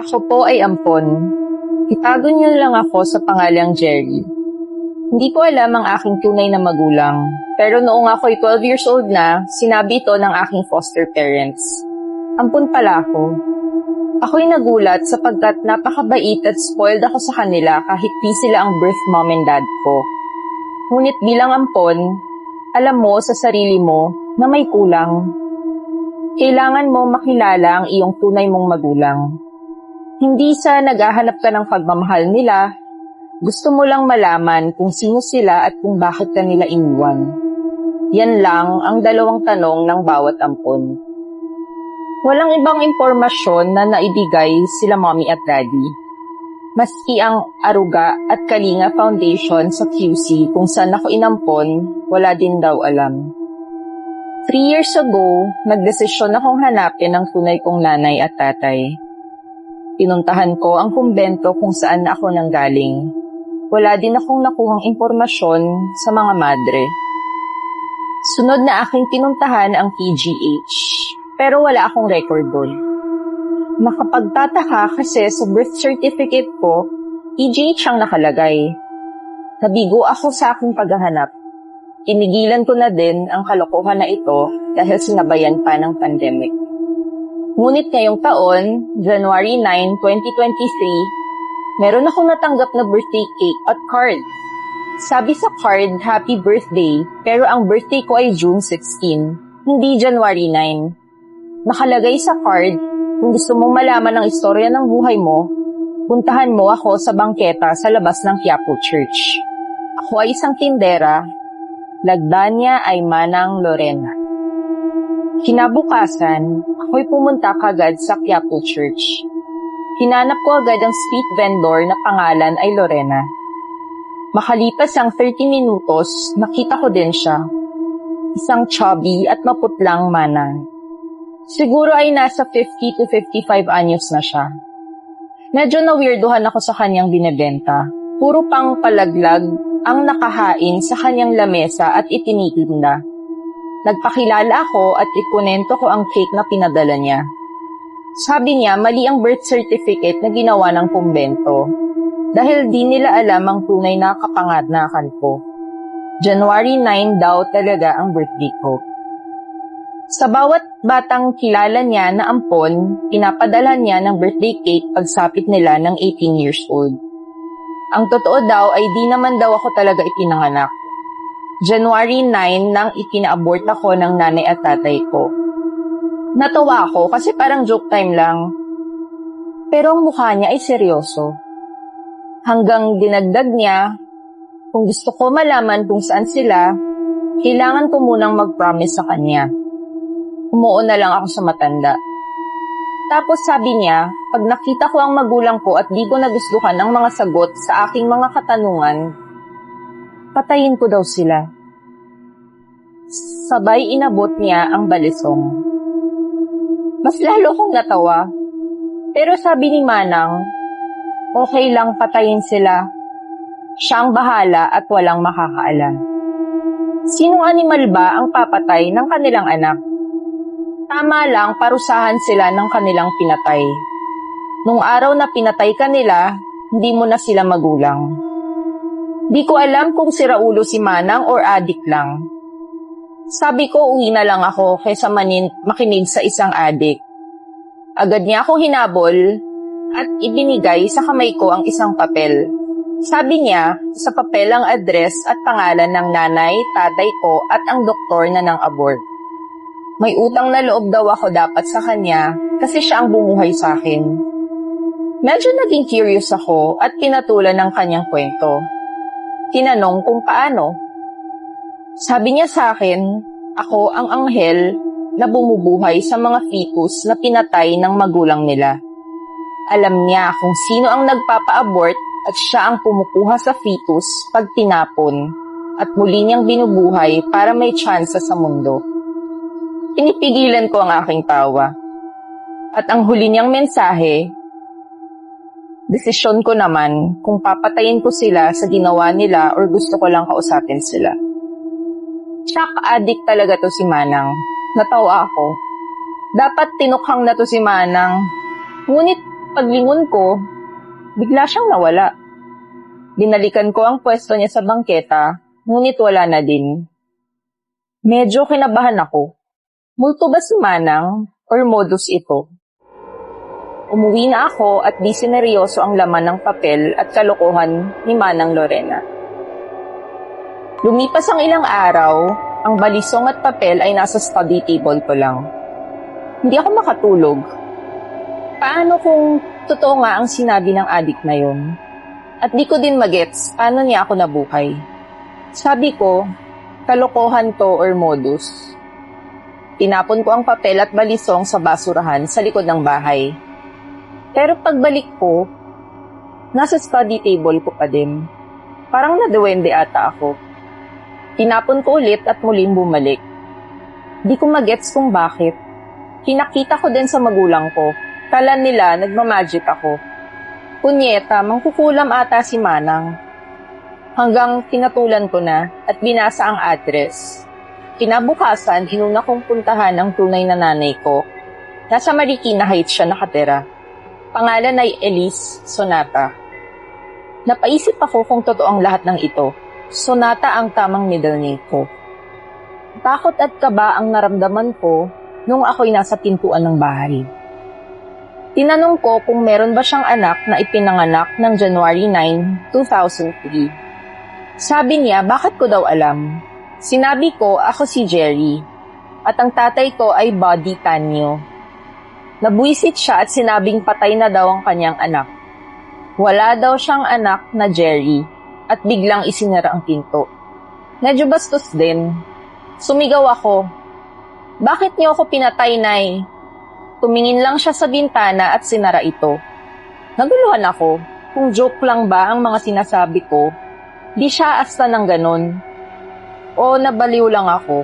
Ako po ay ampon. Itago niyo lang ako sa pangalang Jerry. Hindi ko alam ang aking tunay na magulang. Pero noong ako'y 12 years old na, sinabi ito ng aking foster parents. Ampon pala ako. Ako'y nagulat sapagkat napakabait at spoiled ako sa kanila kahit di sila ang birth mom and dad ko. Ngunit bilang ampon, alam mo sa sarili mo na may kulang. Kailangan mo makilala ang iyong tunay mong magulang. Hindi sa naghahanap ka ng pagmamahal nila, gusto mo lang malaman kung sino sila at kung bakit ka nila iniwan. Yan lang ang dalawang tanong ng bawat ampon. Walang ibang impormasyon na naibigay sila mommy at daddy. Maski ang Aruga at Kalinga Foundation sa QC kung saan ako inampon, wala din daw alam. 3 years ago, nagdesisyon akong hanapin ang tunay kong nanay at tatay. Pinuntahan ko ang kumbento kung saan ako nanggaling. Wala din akong nakuhang impormasyon sa mga madre. Sunod na aking pinuntahan ang PGH, pero wala akong record doon. Nakapagtataka kasi sa birth certificate ko, PGH ang nakalagay. Nabigo ako sa aking paghahanap. Inigilan ko na din ang kalokohan na ito dahil sinabayan pa ng pandemic. Ngunit ngayong taon, January 9, 2023, meron akong natanggap na birthday cake at card. Sabi sa card, happy birthday, pero ang birthday ko ay June 16, hindi January 9. Nakalagay sa card, kung gusto mong malaman ang istorya ng buhay mo, puntahan mo ako sa bangketa sa labas ng Quiapo Church. Ako ay isang tindera, lagda niya ay Manang Lorena. Kinabukasan, ako'y pumunta kagad sa Quiapo Church. Hinanap ko agad ang street vendor na pangalan ay Lorena. Makalipas ang 30 minutos, nakita ko din siya. Isang chubby at maputlang manang. Siguro ay nasa 50 to 55 anyos na siya. Medyo na-weirduhan ako sa kanyang binebenta. Puro pang palaglag ang nakahain sa kanyang lamesa at itinitinda. Nagpakilala ako at ikunento ko ang cake na pinadala niya. Sabi niya mali ang birth certificate na ginawa ng kumbento dahil di nila alam ang tunay na kapanganakan ko. January 9 daw talaga ang birthday ko. Sa bawat batang kilala niya na ampon, pinapadala niya ng birthday cake pagsapit nila ng 18 years old. Ang totoo daw ay di naman daw ako talaga ipinanganak. January 9 nang ikina-abort ako ng nanay at tatay ko. Natawa ako kasi parang joke time lang. Pero ang mukha niya ay seryoso. Hanggang dinagdag niya, kung gusto ko malaman kung saan sila, kailangan ko munang mag-promise sa kanya. Umuo na lang ako sa matanda. Tapos sabi niya, pag nakita ko ang magulang ko at di ko nagustuhan ang mga sagot sa aking mga katanungan, patayin ko daw sila. Sabay inabot niya ang balisong. Mas lalo kong natawa. Pero sabi ni Manang, okay lang patayin sila. Siya ang bahala at walang makakaalam. Sinong animal ba ang papatay ng kanilang anak? Tama lang parusahan sila ng kanilang pinatay. Nung araw na pinatay ka nila, hindi mo na sila magulang. Di ko alam kung siraulo si Manang or adik lang. Sabi ko uwi na lang ako kaysa makinig sa isang adik. Agad niya akong hinabol at ibinigay sa kamay ko ang isang papel. Sabi niya, sa papel ang address at pangalan ng nanay, tatay ko at ang doktor na ng abort. May utang na loob daw ako dapat sa kanya kasi siya ang bumuhay sa akin. Medyo naging curious ako at pinatulan ng kanyang kwento. Tinanong kung paano. Sabi niya sa akin, ako ang anghel na bumubuhay sa mga fetus na pinatay ng magulang nila. Alam niya kung sino ang nagpapa-abort at siya ang pumukuha sa fetus pag tinapon at muli niyang binubuhay para may tsansa sa mundo. Pinipigilan ko ang aking tawa. At ang huli niyang mensahe, desisyon ko naman kung papatayin ko sila sa ginawa nila or gusto ko lang kausapin sila. Shock addict talaga to si Manang. Natawa ako. Dapat tinukhang na to si Manang. Ngunit Paglingon ko, bigla siyang nawala. Binalikan ko ang pwesto niya sa bangketa, ngunit wala na din. Medyo kinabahan ako. Multo ba si Manang or modus ito? Umuwi na ako at di sineryoso ang laman ng papel at kalokohan ni Manang Lorena. Lumipas ang ilang araw, ang balisong at papel ay nasa study table ko lang. Hindi ako makatulog. Paano kung totoo nga ang sinabi ng adik na yon? At di ko din magets paano niya ako nabuhay. Sabi ko, kalokohan to or modus. Tinapon ko ang papel at balisong sa basurahan sa likod ng bahay. Pero pagbalik ko, nasa study table ko pa din. Parang naduwende ata ako. Tinapon ko ulit at muling bumalik. Di ko magets kung bakit. Kinakita ko din sa magulang ko. Kala nila nagmamagic ako. Punyeta, mangkukulam ata si Manang. Hanggang pinatulan ko na at binasa ang address. Kinabukasan, inuna kong puntahan ang tunay na nanay ko. Nasa Marikina Heights siya nakatira. Pangalan ay Elise Sonata. Napaisip ako kung totoo ang lahat ng ito. Sonata ang tamang middle name ko. Takot at kaba ang naramdaman ko nung ako'y nasa pintuan ng bahay. Tinanong ko kung meron ba siyang anak na ipinanganak ng January 9, 2003. Sabi niya, bakit ko daw alam? Sinabi ko, ako si Jerry. At ang tatay ko ay Buddy Tanyo. Nabuisit siya at sinabing patay na daw ang kanyang anak. Wala daw siyang anak na Jerry at biglang isinara ang pinto. Medyo bastos din. Sumigaw ako. Bakit niyo ako pinatay, Nay? Tumingin lang siya sa bintana at sinara ito. Naguluhan ako. Kung joke lang ba ang mga sinasabi ko, di siya asta ng ganon. O nabaliw lang ako.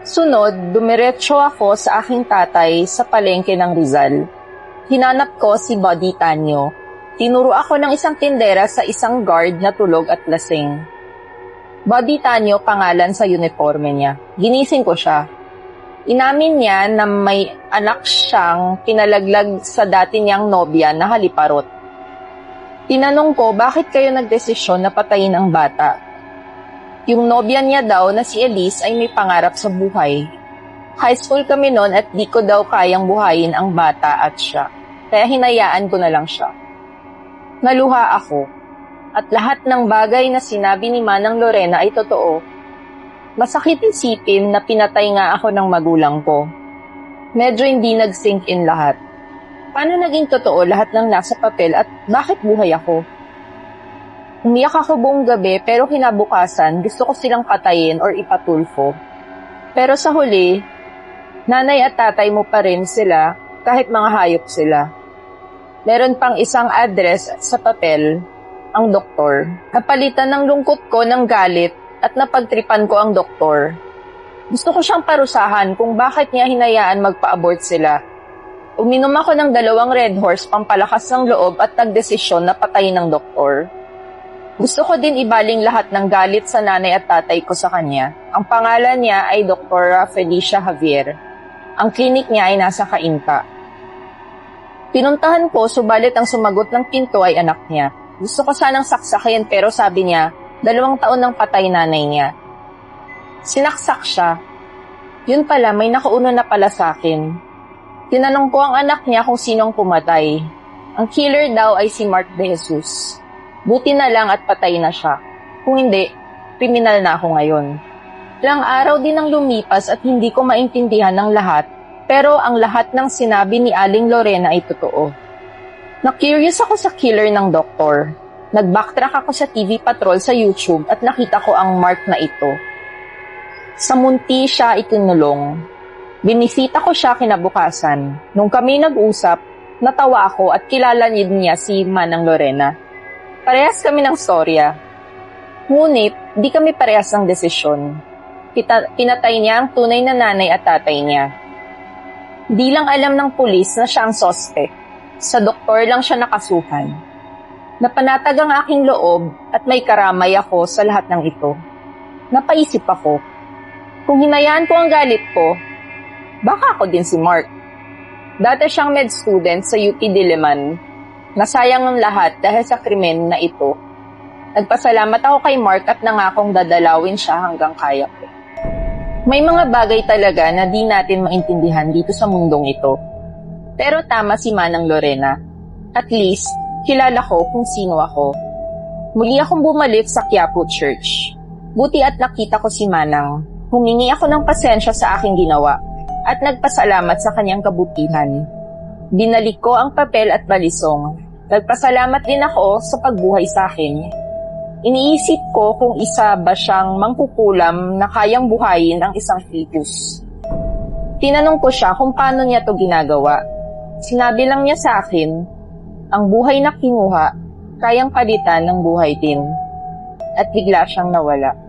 Sunod, dumiretso ako sa aking tatay sa palengke ng Rizal. Hinanap ko si Buddy Tanyo. Tinuro ako ng isang tindera sa isang guard na tulog at lasing. Buddy Tanyo pangalan sa uniforme niya. Ginising ko siya. Inamin niya na may anak siyang pinalaglag sa dati niyang nobya na haliparot. Tinanong ko bakit kayo nagdesisyon na patayin ang bata. Yung nobya niya daw na si Elise ay may pangarap sa buhay. High school kami noon at di ko daw kayang buhayin ang bata at siya. Kaya hinayaan ko na lang siya. Naluha ako. At lahat ng bagay na sinabi ni Manang Lorena ay totoo. Masakit isipin na pinatay nga ako ng magulang ko. Medyo hindi nag-sink in lahat. Paano naging totoo lahat ng nasa papel at bakit buhay ako? Umiyak ako buong gabi pero kinabukasan gusto ko silang patayin or ipatulfo. Pero sa huli, nanay at tatay mo pa rin sila kahit mga hayop sila. Meron pang isang address sa papel, ang doktor. Napalitan ng lungkot ko ng galit at napagtripan ko ang doktor. Gusto ko siyang parusahan kung bakit niya hinayaan magpa-abort sila. Uminom ako ng 2 Red Horse pampalakas ng loob at nagdesisyon na patayin ng doktor. Gusto ko din ibaling lahat ng galit sa nanay at tatay ko sa kanya. Ang pangalan niya ay Dr. Felicia Javier. Ang klinik niya ay nasa Cainta. Pinuntahan ko, subalit ang sumagot ng pinto ay anak niya. Gusto ko sanang saksakin pero sabi niya, 2 taon nang patay nanay niya. Sinaksak siya. Yun pala, may nakauna na pala sa akin. Tinanong ko ang anak niya kung sinong pumatay. Ang killer daw ay si Mark De Jesus. Buti na lang at patay na siya. Kung hindi, kriminal na ako ngayon. Ilang araw din ang lumipas at hindi ko maintindihan ng lahat, pero ang lahat ng sinabi ni Aling Lorena ay totoo. Na-curious ako sa killer ng doktor. Nag-backtrack ako sa TV Patrol sa YouTube at nakita ko ang mark na ito. Sa munti siya itinulong. Binisita ko siya kinabukasan. Nung kami nag-usap, natawa ako at kilala niya si Manang Lorena. Parehas kami ng storya. Ngunit, di kami parehas ng desisyon. Pinatay niya ang tunay na nanay at tatay niya. Di lang alam ng pulis na siya ang suspect. Sa doktor lang siya nakasuhan. Napanatag ang aking loob at may karamay ako sa lahat ng ito. Napaisip ako, kung hinayaan ko ang galit ko, baka ako din si Mark. Dati siyang med student sa UP Diliman. Nasayang ang lahat dahil sa krimen na ito. Nagpasalamat ako kay Mark at nangakong dadalawin siya hanggang kaya ko. May mga bagay talaga na di natin maintindihan dito sa mundong ito. Pero tama si Manang Lorena. At least, kilala ko kung sino ako. Muli akong bumalik sa Quiapo Church. Buti at nakita ko si Manang. Humingi ako ng pasensya sa aking ginawa at nagpasalamat sa kanyang kabutihan. Binalik ko ang papel at balisong. Nagpasalamat din ako sa pagbuhay sa akin. Iniisip ko kung isa ba siyang mangkukulam na kayang buhayin ang isang fetus. Tinanong ko siya kung paano niya to ginagawa. Sinabi lang niya sa akin, ang buhay na kinuha, kayang palitan ng buhay din. At bigla siyang nawala.